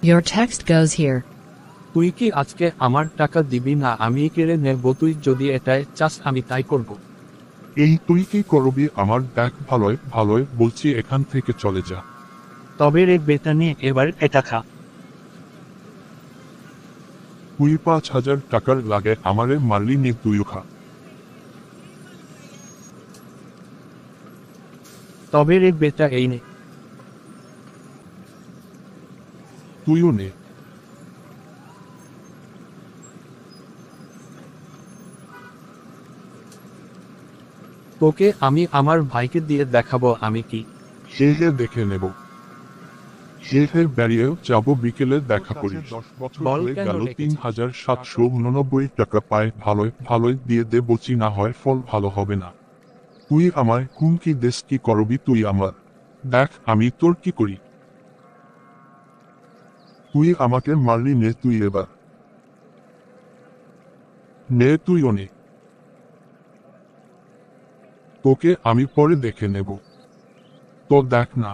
Your text goes here. তুই কি আজকে আমার টাকা দিবি না আমি কেড়ে নেব? তুই যদি এটাই চাস আমি তাই করব। এই তুই কি করবি আমার? দেখ ভালোই ভালোই বলছি, এখান থেকে চলে যা। তবে রে বেটা নে, এবার এটা খা। তুই 5,000 টাকার লাগে আমারে মারলি নে, তুইও খা। তবে রে বেটা এই নে। তুইও নে। তোকে আমি আমার ভাইকে দিয়ে দেখাবো আমি কি। হে দেখে নেব। ফের বেরিয়েও যাব, বিকেলে দেখা করি। 10 বছর বল হয়ে কেন গেল, রেখেছিস? 3,789 টাকা পায়। ভালোই ভালোই দিয়ে দে, বলছি না হয় ফল ভালো হবে না। তুই আমায় হুমকি দেশ, কি করবি তুই আমার? দেখ আমি তোর কি করি। তুই আমাকে মারলি নে, তুই এবার নে, তুইও নে। তোকে আমি পরে দেখে নেব। তো দেখ না।